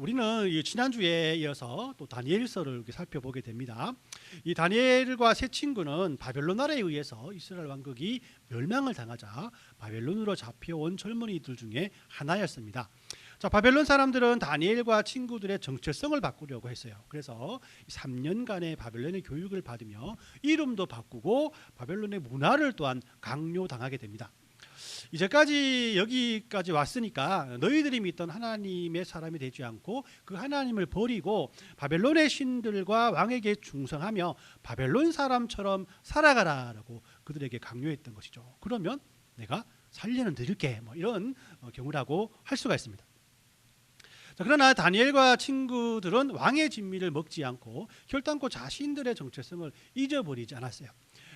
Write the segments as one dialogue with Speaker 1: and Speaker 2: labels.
Speaker 1: 우리는 이 지난주에 이어서 또 다니엘서를 이렇게 살펴보게 됩니다. 이 다니엘과 세 친구는 바벨론 나라에 의해서 이스라엘 왕국이 멸망을 당하자 바벨론으로 잡혀온 젊은이들 중에 하나였습니다. 자, 바벨론 사람들은 다니엘과 친구들의 정체성을 바꾸려고 했어요. 그래서 3년간의 바벨론의 교육을 받으며 이름도 바꾸고 바벨론의 문화를 또한 강요당하게 됩니다. 이제까지 여기까지 왔으니까 너희들이 믿던 하나님의 사람이 되지 않고 그 하나님을 버리고 바벨론의 신들과 왕에게 충성하며 바벨론 사람처럼 살아가라라고 그들에게 강요했던 것이죠. 그러면 내가 살려는 드릴게, 이런 경우라고 할 수가 있습니다. 자, 그러나 다니엘과 친구들은 왕의 진미를 먹지 않고 결단코 자신들의 정체성을 잊어버리지 않았어요.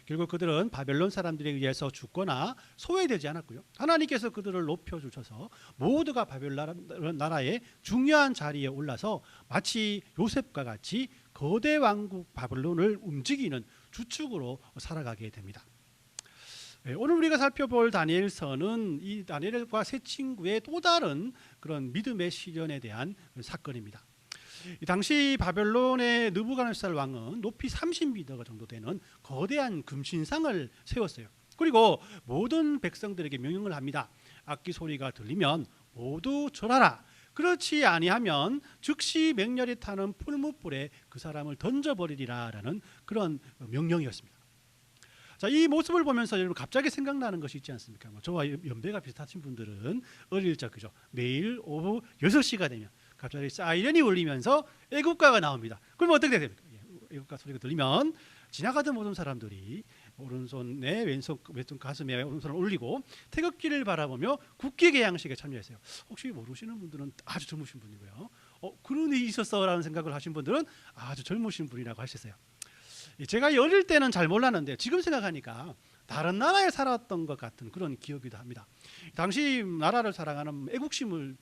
Speaker 1: 결국 그들은 바벨론 사람들에 의해서 죽거나 소외되지 않았고요. 하나님께서 그들을 높여주셔서 모두가 바벨론 나라의 중요한 자리에 올라서 마치 요셉과 같이 거대 왕국 바벨론을 움직이는 주축으로 살아가게 됩니다. 오늘 우리가 살펴볼 다니엘서는 이 다니엘과 세 친구의 또 다른 그런 믿음의 시련에 대한 사건입니다. 당시 바벨론의 느부갓네살 왕은 높이 30m 정도 되는 거대한 금신상을 세웠어요. 그리고 모든 백성들에게 명령을 합니다. 악기 소리가 들리면 모두 절하라. 그렇지 아니하면 즉시 맹렬히 타는 풀무불에 그 사람을 던져버리리라라는 그런 명령이었습니다. 자, 이 모습을 보면서 여러분 갑자기 생각나는 것이 있지 않습니까? 저와 연배가 비슷하신 분들은 어릴 적 그죠? 매일 오후 6시가 되면 갑자기 사이렌이 울리면서 애국가가 나옵니다. 그러면 어떻게 됩니까? 애국가 소리가 들리면 지나가던 모든 사람들이 오른손에 왼손 가슴에 오른손을 올리고 태극기를 바라보며 국기 개양식에 참여했어요. 혹시 모르시는 분들은 아주 젊으신 분이고요. 그런 일이 있었어라는 생각을 하신 분들은 아주 젊으신 분이라고 하셨어요. 제가 어릴 때는 잘 몰랐는데 지금 생각하니까 다른 나라에 살았던 것 같은 그런 기억이기도 합니다. 당시 나라를 사랑하는 애국심을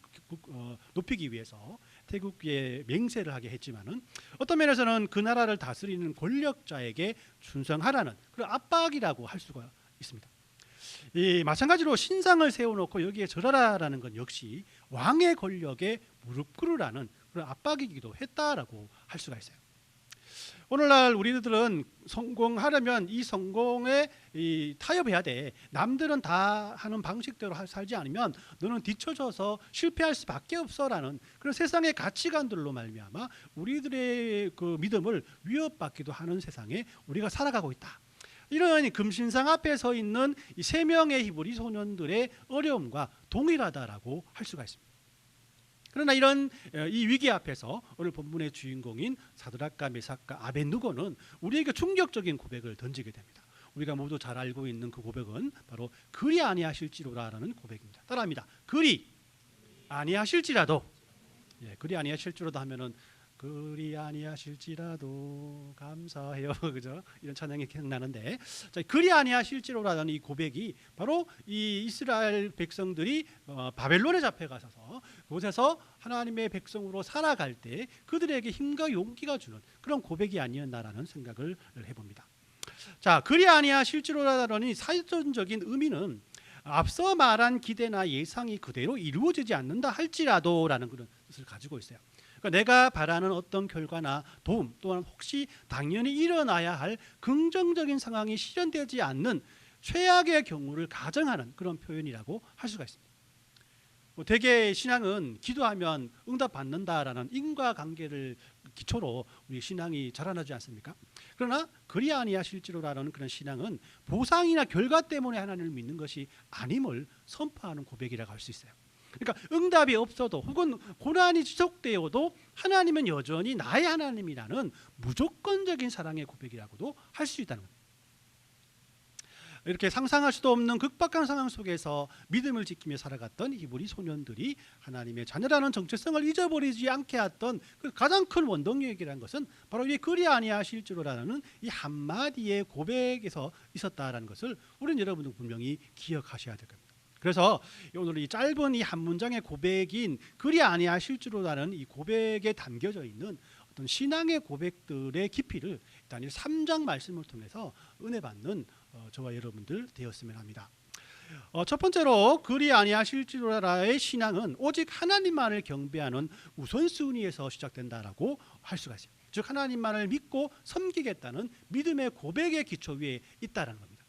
Speaker 1: 높이기 위해서 태극기에 맹세를 하게 했지만은 어떤 면에서는 그 나라를 다스리는 권력자에게 충성하라는 그런 압박이라고 할 수가 있습니다. 마찬가지로 신상을 세워놓고 여기에 절하라라는 건 역시 왕의 권력에 무릎 꿇으라는 그런 압박이기도 했다라고 할 수가 있어요. 오늘날 우리들은 성공하려면 이 성공에 타협해야 돼. 남들은 다 하는 방식대로 살지 않으면 너는 뒤처져서 실패할 수밖에 없어라는 그런 세상의 가치관들로 말미암아 우리들의 그 믿음을 위협받기도 하는 세상에 우리가 살아가고 있다. 이런 금신상 앞에 서 있는 이 세 명의 히브리 소년들의 어려움과 동일하다라고 할 수가 있습니다. 그러나 이런 이 위기 앞에서 오늘 본문의 주인공인 사드락과 메삭과 아벳느고는 우리에게 충격적인 고백을 던지게 됩니다. 우리가 모두 잘 알고 있는 그 고백은 바로 그리 아니하실지로라는 고백입니다. 따라합니다. 그리 아니하실지라도. 그리 아니하실지로도 하면은 그리 아니하실지라도 감사해요. 그죠? 이런 찬양이 기억나는데, 자, 그리 아니하실지로라는 이 고백이 바로 이 이스라엘 백성들이 바벨론에 잡혀가서 그곳에서 하나님의 백성으로 살아갈 때 그들에게 힘과 용기가 주는 그런 고백이 아니었나라는 생각을 해봅니다. 자, 그리 아니하실지로라는 사전적인 의미는 앞서 말한 기대나 예상이 그대로 이루어지지 않는다 할지라도라는 그런 뜻을 가지고 있어요. 그러니까 내가 바라는 어떤 결과나 도움 또한 혹시 당연히 일어나야 할 긍정적인 상황이 실현되지 않는 최악의 경우를 가정하는 그런 표현이라고 할 수가 있습니다. 대개 신앙은 기도하면 응답받는다라는 인과관계를 기초로 우리 신앙이 자라나지 않습니까? 그러나 그리 아니하실지로라는 그런 신앙은 보상이나 결과 때문에 하나님을 믿는 것이 아님을 선포하는 고백이라고 할 수 있어요. 그러니까 응답이 없어도 혹은 고난이 지속되어도 하나님은 여전히 나의 하나님이라는 무조건적인 사랑의 고백이라고도 할 수 있다는 겁니다. 이렇게 상상할 수도 없는 극박한 상황 속에서 믿음을 지키며 살아갔던 히브리 소년들이 하나님의 자녀라는 정체성을 잊어버리지 않게 했던 그 가장 큰 원동력이라는 것은 바로 이 그리 아니하실지로라는 이 한마디의 고백에서 있었다라는 것을 우리는 여러분들 분명히 기억하셔야 될 겁니다. 그래서 오늘 이 짧은 이 한 문장의 고백인 그리 아니하실지로라는 이 고백에 담겨져 있는 어떤 신앙의 고백들의 깊이를 일단 이 3장 말씀을 통해서 은혜 받는 저와 여러분들 되었으면 합니다. 첫 번째로 그리 아니하실지라의 신앙은 오직 하나님만을 경배하는 우선순위에서 시작된다라고 할 수가 있어요. 즉 하나님만을 믿고 섬기겠다는 믿음의 고백의 기초 위에 있다라는 겁니다.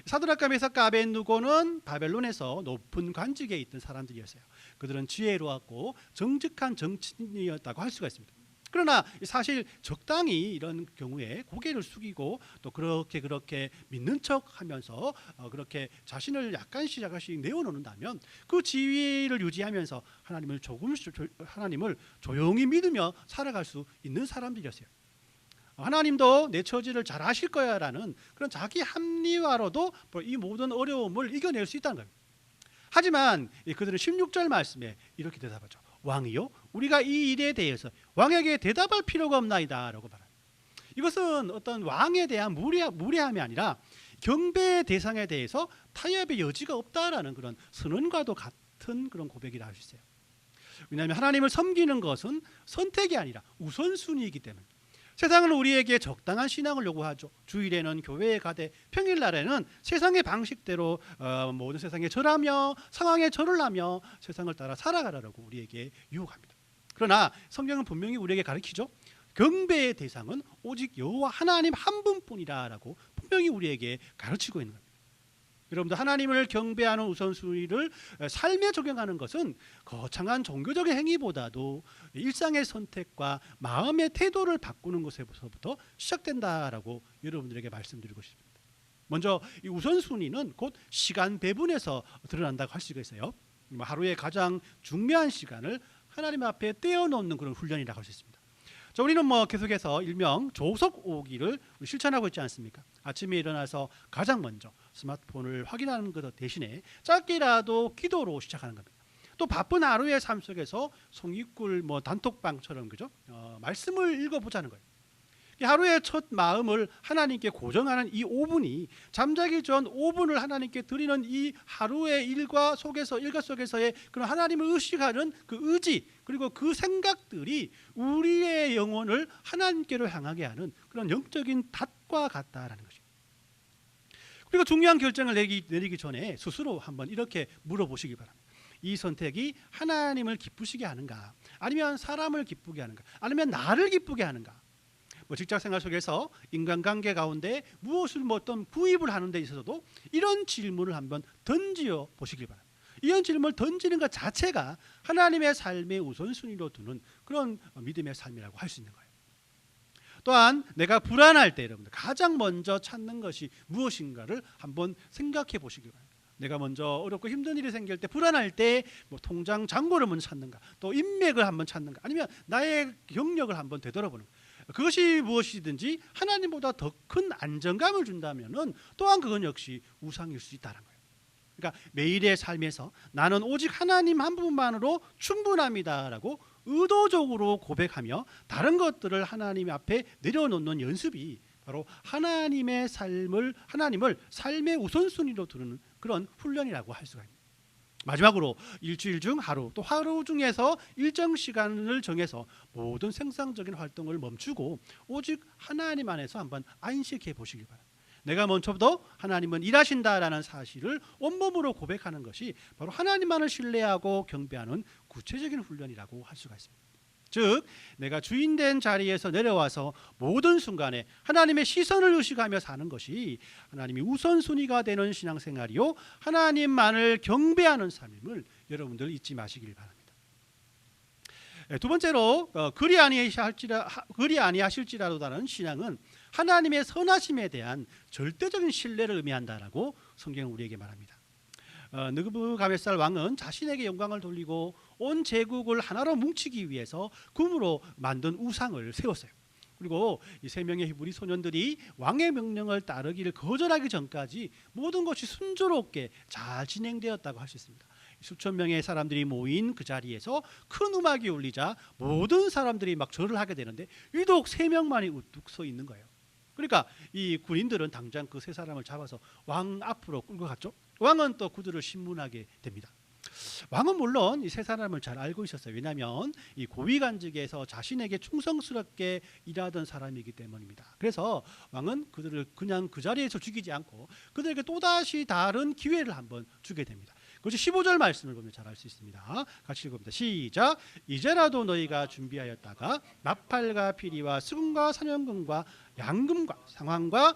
Speaker 1: 사드락과 메삭과 아벳느고는 바벨론에서 높은 관직에 있던 사람들이었어요. 그들은 지혜로웠고 정직한 정치인이었다고 할 수가 있습니다. 그러나 사실 적당히 이런 경우에 고개를 숙이고 또 그렇게 믿는 척하면서 그렇게 자신을 약간씩 내어놓는다면 그 지위를 유지하면서 하나님을 조용히 믿으며 살아갈 수 있는 사람들이었어요. 하나님도 내 처지를 잘 아실 거야라는 그런 자기 합리화로도 이 모든 어려움을 이겨낼 수 있다는 겁니다. 하지만 그들은 16절 말씀에 이렇게 대답하죠. 왕이요, 우리가 이 일에 대해서 왕에게 대답할 필요가 없나이다라고 말합니다. 이것은 어떤 왕에 대한 무례함이 아니라 경배의 대상에 대해서 타협의 여지가 없다라는 그런 선언과도 같은 그런 고백이라 할 수 있어요. 왜냐하면 하나님을 섬기는 것은 선택이 아니라 우선순위이기 때문에. 세상은 우리에게 적당한 신앙을 요구하죠. 주일에는 교회에 가되 평일날에는 세상의 방식대로 모든 세상에 절하며 상황에 절을 하며 세상을 따라 살아가라고 우리에게 유혹합니다. 그러나 성경은 분명히 우리에게 가르치죠. 경배의 대상은 오직 여호와 하나님 한 분뿐이라고 분명히 우리에게 가르치고 있는 겁니다. 여러분들 하나님을 경배하는 우선순위를 삶에 적용하는 것은 거창한 종교적인 행위보다도 일상의 선택과 마음의 태도를 바꾸는 것에서부터 시작된다라고 여러분들에게 말씀드리고 싶습니다. 먼저 이 우선순위는 곧 시간 배분에서 드러난다고 할 수가 있어요. 하루의 가장 중요한 시간을 하나님 앞에 떼어놓는 그런 훈련이라고 할 수 있습니다. 자, 우리는 계속해서 일명 조석 오기를 실천하고 있지 않습니까? 아침에 일어나서 가장 먼저 스마트폰을 확인하는 것 대신에 짧게라도 기도로 시작하는 겁니다. 또 바쁜 하루의 삶 속에서 송이꿀 단톡방처럼 그죠? 말씀을 읽어보자는 거예요. 하루의 첫 마음을 하나님께 고정하는 이 5분이 잠자기 전 5분을 하나님께 드리는 이 하루의 일과 속에서의 그런 하나님을 의식하는 그 의지 그리고 그 생각들이 우리의 영혼을 하나님께로 향하게 하는 그런 영적인 닷과 같다라는 것입니다. 그리고 중요한 결정을 내리기 전에 스스로 한번 이렇게 물어보시기 바랍니다. 이 선택이 하나님을 기쁘시게 하는가? 아니면 사람을 기쁘게 하는가? 아니면 나를 기쁘게 하는가? 직장생활 속에서 인간관계 가운데 무엇을 어떤 구입을 하는 데 있어서도 이런 질문을 한번 던져 보시길 바랍니다. 이런 질문을 던지는 것 자체가 하나님의 삶의 우선순위로 두는 그런 믿음의 삶이라고 할 수 있는 거예요. 또한 내가 불안할 때 여러분들 가장 먼저 찾는 것이 무엇인가를 한번 생각해 보시길 바랍니다. 내가 먼저 어렵고 힘든 일이 생길 때 불안할 때 통장 잔고를 먼저 찾는가, 또 인맥을 한번 찾는가, 아니면 나의 경력을 한번 되돌아보는 가. 그것이 무엇이든지 하나님보다 더 큰 안정감을 준다면은 또한 그건 역시 우상일 수 있다는 거예요. 그러니까 매일의 삶에서 나는 오직 하나님 한 분만으로 충분합니다라고 의도적으로 고백하며 다른 것들을 하나님 앞에 내려놓는 연습이 바로 하나님을 삶의 우선순위로 두는 그런 훈련이라고 할 수가 있습니다. 마지막으로 일주일 중 하루, 또 하루 중에서 일정 시간을 정해서 모든 생산적인 활동을 멈추고 오직 하나님 안에서 한번 안식해 보시기 바랍니다. 내가 먼저부터 하나님은 일하신다라는 사실을 온몸으로 고백하는 것이 바로 하나님만을 신뢰하고 경배하는 구체적인 훈련이라고 할 수가 있습니다. 즉 내가 주인된 자리에서 내려와서 모든 순간에 하나님의 시선을 의식하며 사는 것이 하나님이 우선순위가 되는 신앙생활이요 하나님만을 경배하는 삶임을 여러분들 잊지 마시길 바랍니다. 두 번째로 그리 아니하실지라도라는 신앙은 하나님의 선하심에 대한 절대적인 신뢰를 의미한다라고 성경은 우리에게 말합니다. 느부갓네살 왕은 자신에게 영광을 돌리고 온 제국을 하나로 뭉치기 위해서 금으로 만든 우상을 세웠어요. 그리고 이 세 명의 히브리 소년들이 왕의 명령을 따르기를 거절하기 전까지 모든 것이 순조롭게 잘 진행되었다고 할 수 있습니다. 수천 명의 사람들이 모인 그 자리에서 큰 음악이 울리자 모든 사람들이 막 절을 하게 되는데 유독 세 명만이 우뚝 서 있는 거예요. 그러니까 이 군인들은 당장 그 세 사람을 잡아서 왕 앞으로 끌고 갔죠. 왕은 또 그들을 신문하게 됩니다. 왕은 물론 이 세 사람을 잘 알고 있었어요. 왜냐하면 이 고위관직에서 자신에게 충성스럽게 일하던 사람이기 때문입니다. 그래서 왕은 그들을 그냥 그 자리에서 죽이지 않고 그들에게 또다시 다른 기회를 한번 주게 됩니다. 그것이 15절 말씀을 보면 잘 알 수 있습니다. 같이 읽어봅니다. 시작. 이제라도 너희가 준비하였다가 나팔과 피리와 수금과 사냥금과 양금과 상황과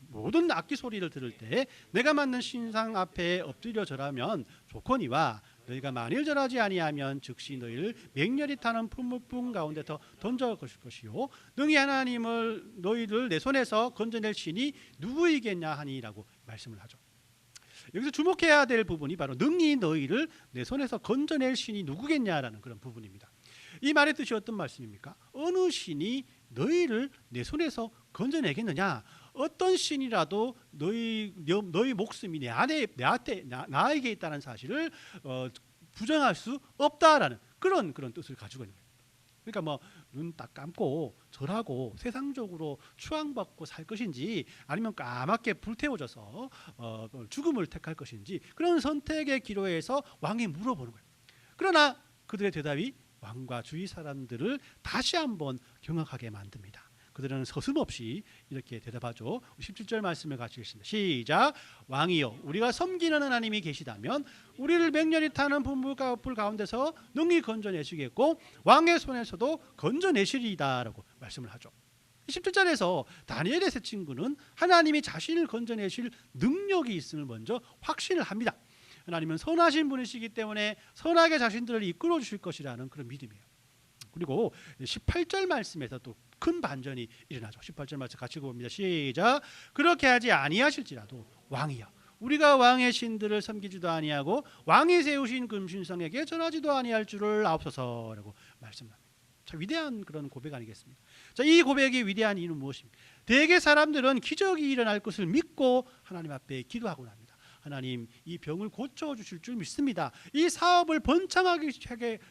Speaker 1: 모든 악기 소리를 들을 때 내가 만든 신상 앞에 엎드려 절하면 좋거니와 너희가 만일 절하지 아니하면 즉시 너희를 맹렬히 타는 풀무풍 가운데서 던져 것이요 능히 하나님을 너희를 내 손에서 건져낼 신이 누구이겠냐 하니라고 말씀을 하죠. 여기서 주목해야 될 부분이 바로 능히 너희를 내 손에서 건져낼 신이 누구겠냐라는 그런 부분입니다. 이 말의 뜻이 어떤 말씀입니까? 어느 신이 너희를 내 손에서 건져내겠느냐? 어떤 신이라도 너희 목숨이 나에게 있다는 사실을 부정할 수 없다라는 그런 뜻을 가지고 있는 거예요. 그러니까 뭐 눈 딱 감고 절하고 세상적으로 추앙받고 살 것인지 아니면 까맣게 불태워져서 죽음을 택할 것인지 그런 선택의 기로에서 왕이 물어보는 거예요. 그러나 그들의 대답이 왕과 주위 사람들을 다시 한번 경악하게 만듭니다. 그들은 서슴없이 이렇게 대답하죠. 17절 말씀을 같이 읽습니다. 시작. 왕이여 우리가 섬기는 하나님이 계시다면 우리를 맹렬히 타는 불 가운데서 능히 건져내시겠고 왕의 손에서도 건져내시리다라고 말씀을 하죠. 17절에서 다니엘의 세 친구는 하나님이 자신을 건져내실 능력이 있음을 먼저 확신을 합니다. 하나님은 선하신 분이시기 때문에 선하게 자신들을 이끌어 주실 것이라는 그런 믿음이에요. 그리고 18절 말씀에서 또 큰 반전이 일어나죠. 18절 말씀 같이 읽어봅니다. 시작. 그렇게 하지 아니하실지라도 왕이여 우리가 왕의 신들을 섬기지도 아니하고 왕이 세우신 금신성에게 전하지도 아니할 줄을 아옵소서라고 말씀합니다. 자, 위대한 그런 고백 아니겠습니까? 자, 이 고백이 위대한 이유는 무엇입니까? 대개 사람들은 기적이 일어날 것을 믿고 하나님 앞에 기도하고 납니다. 하나님 이 병을 고쳐주실 줄 믿습니다. 이 사업을 번창하게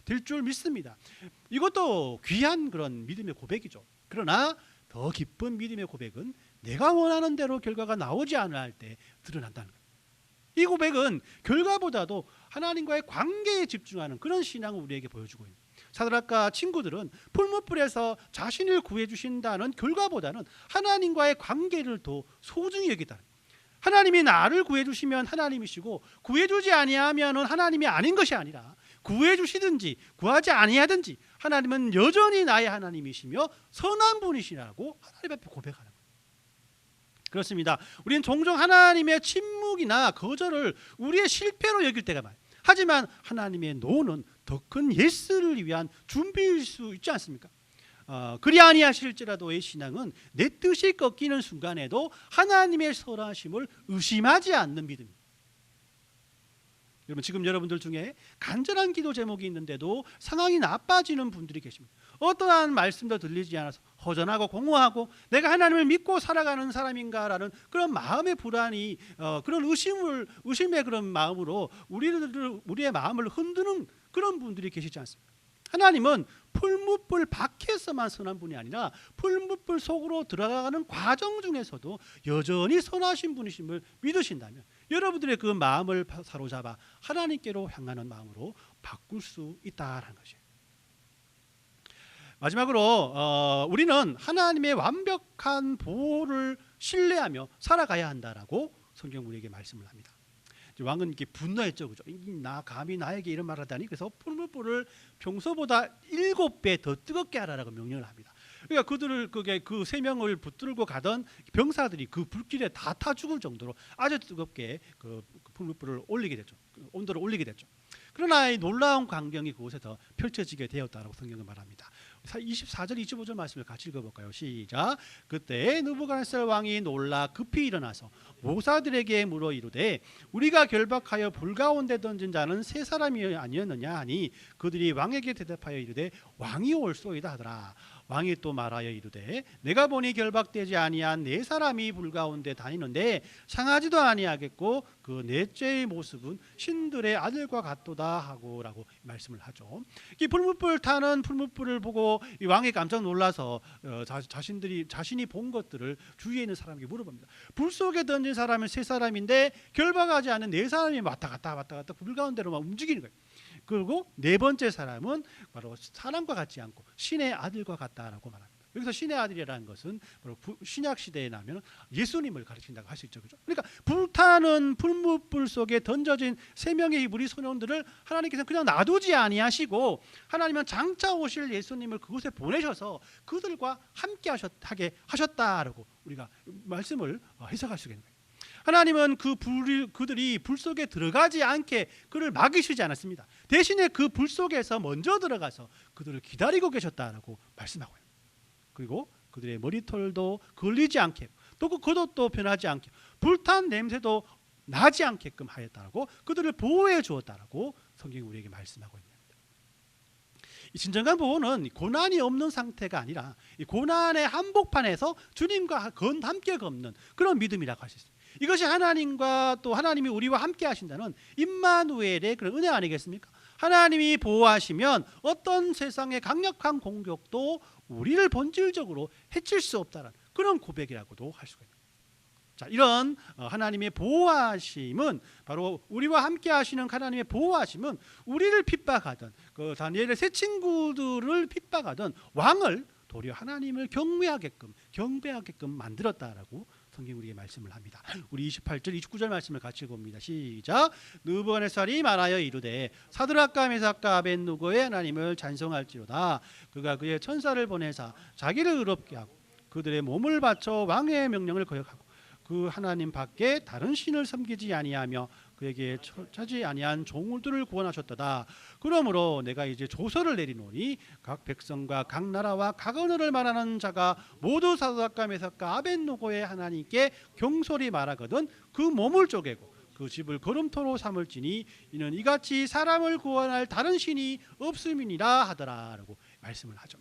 Speaker 1: 될 줄 믿습니다. 이것도 귀한 그런 믿음의 고백이죠. 그러나 더 깊은 믿음의 고백은 내가 원하는 대로 결과가 나오지 않을 때 드러난다는 거예요. 이 고백은 결과보다도 하나님과의 관계에 집중하는 그런 신앙을 우리에게 보여주고 있는 사드락과 친구들은 풀무불에서 자신을 구해주신다는 결과보다는 하나님과의 관계를 더 소중히 여기다는 거예요. 하나님이 나를 구해주시면 하나님이시고 구해주지 아니하면 하나님이 아닌 것이 아니라 구해주시든지 구하지 아니하든지 하나님은 여전히 나의 하나님이시며 선한 분이시라고 하나님 앞에 고백하는 거예요. 그렇습니다. 우리는 종종 하나님의 침묵이나 거절을 우리의 실패로 여길 때가 많아요. 하지만 하나님의 노는 더 큰 예스를 위한 준비일 수 있지 않습니까? 그리 아니하실지라도의 신앙은 내 뜻이 꺾이는 순간에도 하나님의 선하심을 의심하지 않는 믿음입니다. 여러분 지금 여러분들 중에 간절한 기도 제목이 있는데도 상황이 나빠지는 분들이 계십니다. 어떠한 말씀도 들리지 않아서 허전하고 공허하고 내가 하나님을 믿고 살아가는 사람인가라는 그런 마음의 불안이 그런 의심의 그런 마음으로 우리의 마음을 흔드는 그런 분들이 계시지 않습니까? 하나님은 풀무불 밖에서만 선한 분이 아니라 풀무불 속으로 들어가는 과정 중에서도 여전히 선하신 분이심을 믿으신다면 여러분들의 그 마음을 사로잡아 하나님께로 향하는 마음으로 바꿀 수 있다라는 것이에요. 마지막으로 우리는 하나님의 완벽한 보호를 신뢰하며 살아가야 한다라고 성경 우리에게 말씀을 합니다. 왕은 이렇게 분노했죠, 그죠? 나 감히 나에게 이런 말을 하다니. 그래서 풀무불을 평소보다 7배 더 뜨겁게 하라라고 명령을 합니다. 그러니까 그들을 그 세 명을 붙들고 가던 병사들이 그 불길에 다 타 죽을 정도로 아주 뜨겁게 그 풀무불을 올리게 됐죠. 온도를 올리게 됐죠. 그러나 이 놀라운 광경이 그곳에서 펼쳐지게 되었다라고 성경은 말합니다. 24절 25절 말씀을 같이 읽어볼까요? 시작. 그때 느부갓네살 왕이 놀라 급히 일어나서 모사들에게 물어 이르되 우리가 결박하여 불 가운데 던진 자는 세 사람이 아니었느냐 하니 그들이 왕에게 대답하여 이르되 왕이 올소이다 하더라. 왕이 또 말하여 이르되 내가 보니 결박되지 아니한 네 사람이 불 가운데 다니는데 상하지도 아니하겠고 그 넷째의 모습은 신들의 아들과 같도다 하고라고 말씀을 하죠. 이 풀무불 타는 풀무불을 보고 이 왕이 깜짝 놀라서 자신이 본 것들을 주위에 있는 사람에게 물어봅니다. 불 속에 던진 사람은 세 사람인데 결박하지 않은 네 사람이 왔다 갔다 불 가운데로만 움직이는 거예요. 그리고 네 번째 사람은 바로 사람과 같지 않고 신의 아들과 같다라고 말합니다. 여기서 신의 아들이라는 것은 바로 신약 시대에 나면 예수님을 가르친다고 할 수 있죠, 그렇죠? 그러니까 불타는 풀무불 속에 던져진 세 명의 이 무리 소년들을 하나님께서 그냥 놔두지 아니하시고 하나님은 장차 오실 예수님을 그곳에 보내셔서 그들과 함께 하게 하셨다라고 우리가 말씀을 해석할 수 있는 거예요. 하나님은 그들이 불 속에 들어가지 않게 그를 막으시지 않았습니다. 대신에 그 불 속에서 먼저 들어가서 그들을 기다리고 계셨다라고 말씀하고요. 그리고 그들의 머리털도 걸리지 않게 또 그 겉옷도 변하지 않게 불탄 냄새도 나지 않게끔 하였다라고 그들을 보호해 주었다라고 성경이 우리에게 말씀하고 있습니다. 이 진정한 보호는 고난이 없는 상태가 아니라 이 고난의 한복판에서 주님과 함께 걷는 그런 믿음이라고 할 수 있습니다. 이것이 하나님과 또 하나님이 우리와 함께 하신다는 임마누엘의 그런 은혜 아니겠습니까? 하나님이 보호하시면 어떤 세상의 강력한 공격도 우리를 본질적으로 해칠 수 없다는 그런 고백이라고도 할 수가 있습니다. 자, 이런 하나님의 보호하심은 바로 우리와 함께 하시는 하나님의 보호하심은 우리를 핍박하던 그 다니엘의 세 친구들을 핍박하던 왕을 도리어 하나님을 경배하게끔 만들었다라고 성경 우리에게 말씀을 합니다. 우리 28절 29절 말씀을 같이 봅니다. 시작. 느부갓네살이 말하여 이르되 사드락과 메삭과 아벳느고의 하나님을 찬송할지로다. 그가 그의 천사를 보내사 자기를 의롭게 하고 그들의 몸을 바쳐 왕의 명령을 거역하고 그 하나님 밖에 다른 신을 섬기지 아니하며 그에게 차지 아니한 종들을 구원하셨도다. 그러므로 내가 이제 조서를 내리노니 각 백성과 각 나라와 각 언어를 말하는 자가 모두 사드락과 메삭과 아벳느고의 하나님께 경솔히 말하거든 그 몸을 쪼개고 그 집을 거름토로 삼을지니 이는 이같이 사람을 구원할 다른 신이 없음이니라 하더라라고 말씀을 하죠.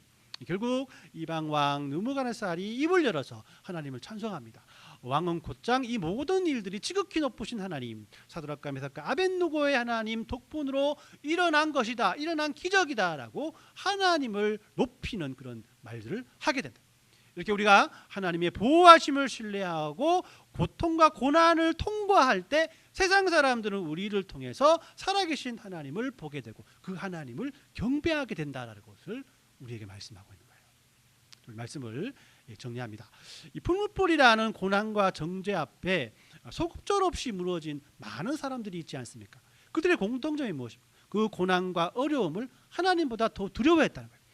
Speaker 1: 결국 이방 왕 느부갓네살이 입을 열어서 하나님을 찬송합니다. 왕은 곧장 이 모든 일들이 지극히 높으신 하나님, 사드락과 메삭과 아벳느고의 하나님 덕분으로 일어난 것이다, 일어난 기적이다라고 하나님을 높이는 그런 말들을 하게 된다. 이렇게 우리가 하나님의 보호하심을 신뢰하고 고통과 고난을 통과할 때 세상 사람들은 우리를 통해서 살아계신 하나님을 보게 되고 그 하나님을 경배하게 된다라는 것을 우리에게 말씀하고 있는 거예요. 말씀을 정리합니다. 이 풀무불이라는 고난과 정죄 앞에 소극절없이 무너진 많은 사람들이 있지 않습니까? 그들의 공통점이 무엇입니까? 그 고난과 어려움을 하나님보다 더 두려워했다는 거예요.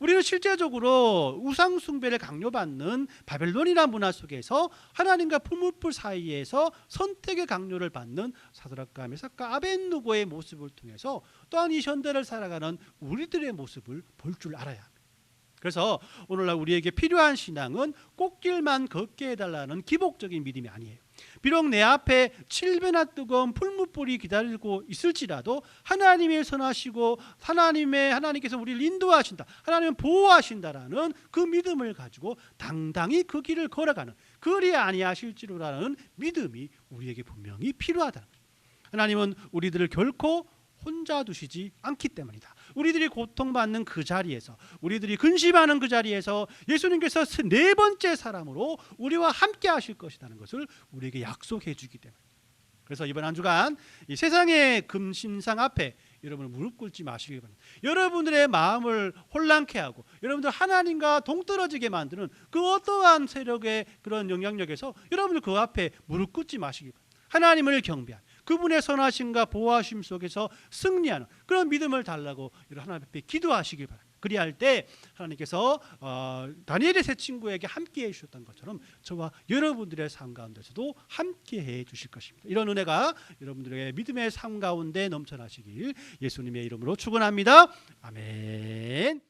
Speaker 1: 우리는 실제적으로 우상 숭배를 강요받는 바벨론이라는 문화 속에서 하나님과 풀무불 사이에서 선택의 강요를 받는 사드락과 메삭과 아벳느고의 모습을 통해서 또한 이 현대를 살아가는 우리들의 모습을 볼 줄 알아야 합니다. 그래서 오늘날 우리에게 필요한 신앙은 꽃길만 걷게 해달라는 기복적인 믿음이 아니에요. 비록 내 앞에 7배나 뜨거운 풀무불이 기다리고 있을지라도 하나님이 선하시고 하나님께서 우리를 인도하신다, 하나님은 보호하신다라는 그 믿음을 가지고 당당히 그 길을 걸어가는, 그리 아니하실지로라는 믿음이 우리에게 분명히 필요하다는 거죠. 하나님은 우리들을 결코 혼자 두시지 않기 때문이다. 우리들이 고통받는 그 자리에서, 우리들이 근심하는 그 자리에서 예수님께서 네 번째 사람으로 우리와 함께 하실 것이라는 것을 우리에게 약속해 주기 때문입니다. 그래서 이번 한 주간 이 세상의 금신상 앞에 여러분 무릎 꿇지 마시기 바랍니다. 여러분들의 마음을 혼란케 하고 여러분들 하나님과 동떨어지게 만드는 그 어떠한 세력의 그런 영향력에서 여러분들 그 앞에 무릎 꿇지 마시기 바랍니다. 하나님을 경배하는, 그분의 선하심과 보호하심 속에서 승리하는 그런 믿음을 달라고 하나님 앞에 기도하시길 바랍니다. 그리할 때 하나님께서 다니엘의 세 친구에게 함께해 주셨던 것처럼 저와 여러분들의 삶 가운데서도 함께해 주실 것입니다. 이런 은혜가 여러분들의 믿음의 삶 가운데 넘쳐나시길 예수님의 이름으로 축원합니다. 아멘.